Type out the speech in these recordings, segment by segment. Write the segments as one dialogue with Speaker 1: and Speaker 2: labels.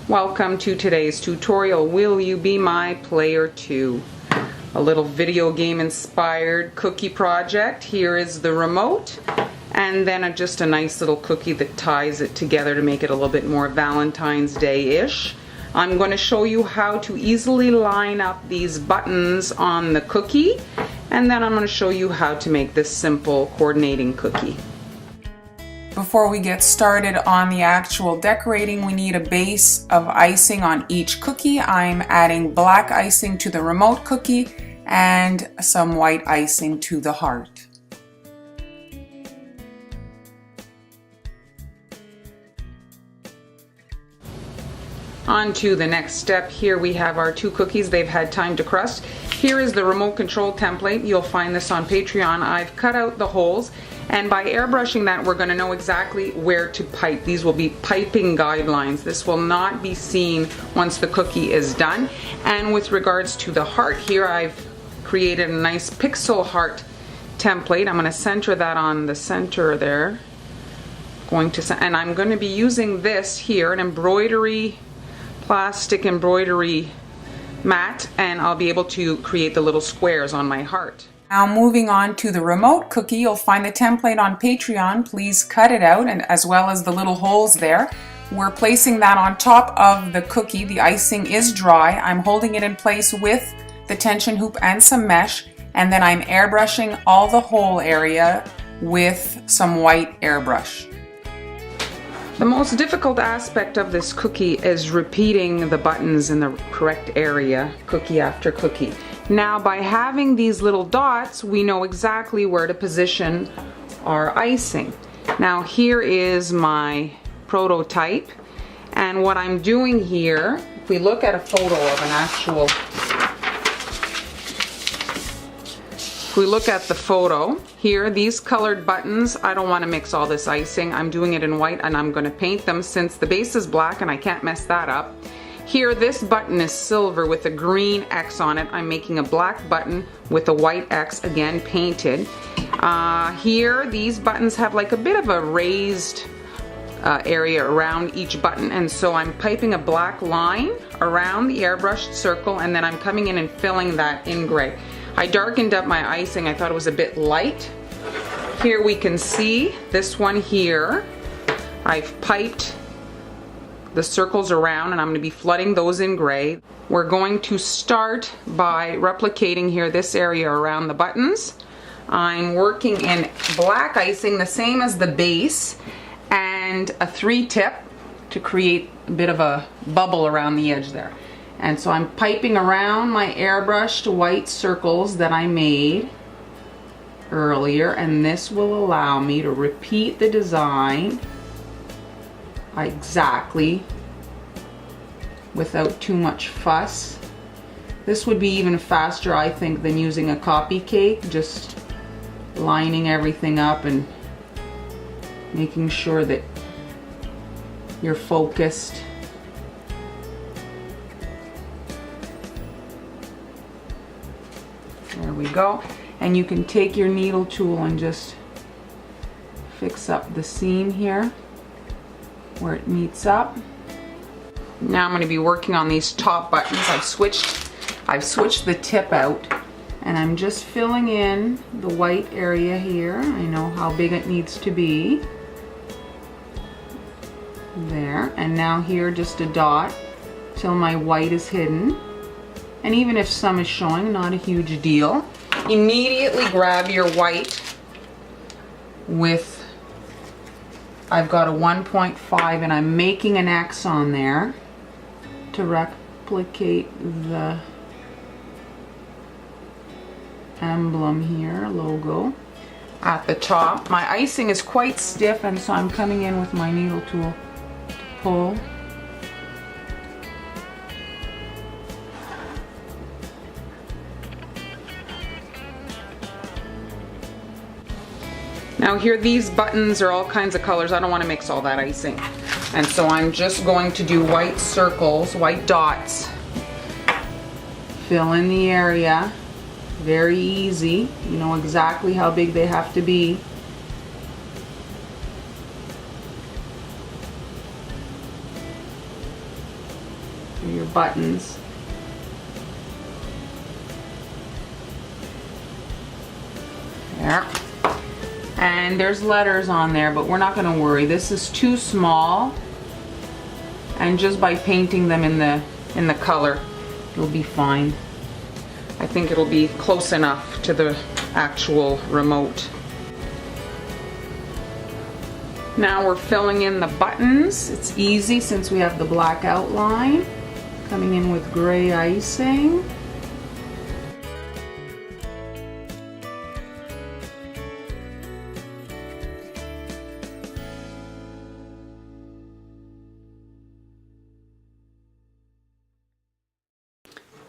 Speaker 1: Welcome to today's tutorial, Will You Be My Player 2? A little video game inspired cookie project. Here is the remote and then just a nice little cookie that ties it together to make it a little bit more Valentine's Day-ish. I'm going to show you how to easily line up these buttons on the cookie, and then I'm going to show you how to make this simple coordinating cookie. Before we get started on the actual decorating, we need a base of icing on each cookie. I'm adding black icing to the remote cookie and some white icing to the heart. On to the next step. Here we have our two cookies. They've had time to crust. Here is the remote control template. You'll find this on Patreon. I've cut out the holes, and by airbrushing that, we're going to know exactly where to pipe. These will be piping guidelines. This will not be seen once the cookie is done. And with regards to the heart, here I've created a nice pixel heart template. I'm going to center that on the center there. And I'm going to be using this here, an embroidery, plastic embroidery mat, and I'll be able to create the little squares on my heart. Now moving on to the remote cookie, you'll find the template on Patreon. Please cut it out, and as well as the little holes there. We're placing that on top of the cookie. The icing is dry. I'm holding it in place with the tension hoop and some mesh, and then I'm airbrushing all the hole area with some white airbrush. The most difficult aspect of this cookie is repeating the buttons in the correct area, cookie after cookie. Now, by having these little dots, we know exactly where to position our icing. Now, here is my prototype, and what I'm doing here, if we look at a photo of an actual, if we look at the photo, here, these colored buttons, I don't want to mix all this icing. I'm doing it in white, and I'm going to paint them since the base is black and I can't mess that up. Here, this button is silver with a green X on it. I'm making a black button with a white X, again painted. Here, these buttons have like a bit of a raised area around each button, and so I'm piping a black line around the airbrushed circle, and then I'm coming in and filling that in gray. I darkened up my icing. I thought it was a bit light. Here we can see this one here. I've piped the circles around, and I'm going to be flooding those in gray. We're going to start by replicating here this area around the buttons. I'm working in black icing, the same as the base, and a 3-tip to create a bit of a bubble around the edge there. And so I'm piping around my airbrushed white circles that I made earlier, and this will allow me to repeat the design exactly without too much fuss. This would be even faster, I think, than using a copy cake, just lining everything up and making sure that you're focused. There we go. And you can take your needle tool and just fix up the seam here where it meets up. Now I'm going to be working on these top buttons. I've switched the tip out, and I'm just filling in the white area here. I know how big it needs to be. There. And now here just a dot till my white is hidden. And even if some is showing, not a huge deal. Immediately grab your white with, I've got a 1.5, and I'm making an X on there to replicate the emblem here, logo. At the top, my icing is quite stiff, and so I'm coming in with my needle tool to pull. Now here, these buttons are all kinds of colors. I don't want to mix all that icing. And so I'm just going to do white circles, white dots. Fill in the area. Very easy. You know exactly how big they have to be. buttons. There. And there's letters on there, but we're not going to worry. This is too small. And just by painting them in the color, it'll be fine. I think it'll be close enough to the actual remote. Now we're filling in the buttons. It's easy since we have the black outline. Coming in with gray icing.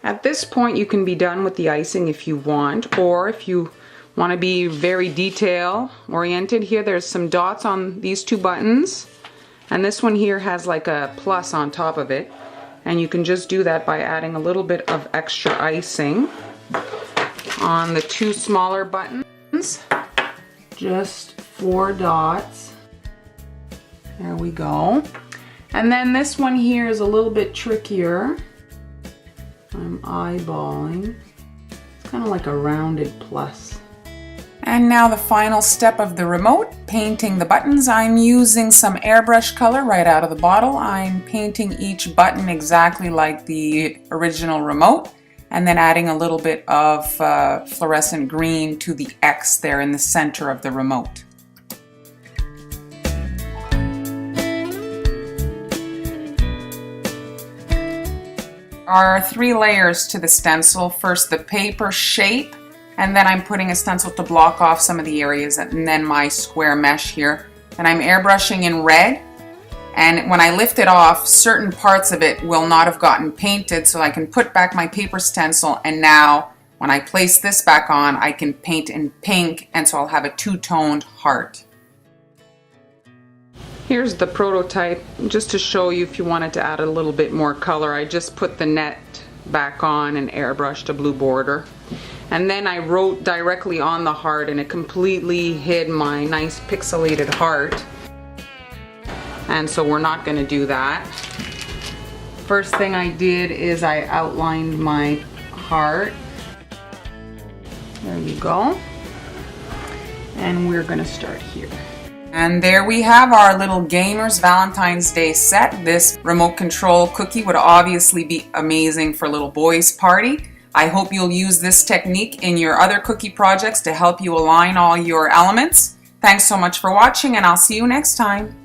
Speaker 1: At this point you can be done with the icing if you want, or if you want to be very detail oriented. Here there's some dots on these two buttons, and this one here has like a plus on top of it, and you can just do that by adding a little bit of extra icing on the two smaller buttons. Just 4 dots. There we go. And then this one here is a little bit trickier. I'm eyeballing. It's kind of like a rounded plus. And now the final step of the remote, painting the buttons. I'm using some airbrush color right out of the bottle. I'm painting each button exactly like the original remote, and then adding a little bit of fluorescent green to the X there in the center of the remote. There are 3 layers to the stencil. First the paper shape, and then I'm putting a stencil to block off some of the areas, and then my square mesh here. And I'm airbrushing in red, and when I lift it off, certain parts of it will not have gotten painted, so I can put back my paper stencil, and now when I place this back on, I can paint in pink, and so I'll have a 2-toned heart. Here's the prototype, just to show you if you wanted to add a little bit more color. I just put the net back on and airbrushed a blue border. And then I wrote directly on the heart, and it completely hid my nice pixelated heart. And so we're not going to do that. First thing I did is I outlined my heart. There you go. And we're going to start here. And there we have our little Gamers Valentine's Day set. This remote control cookie would obviously be amazing for a little boy's party. I hope you'll use this technique in your other cookie projects to help you align all your elements. Thanks so much for watching, and I'll see you next time.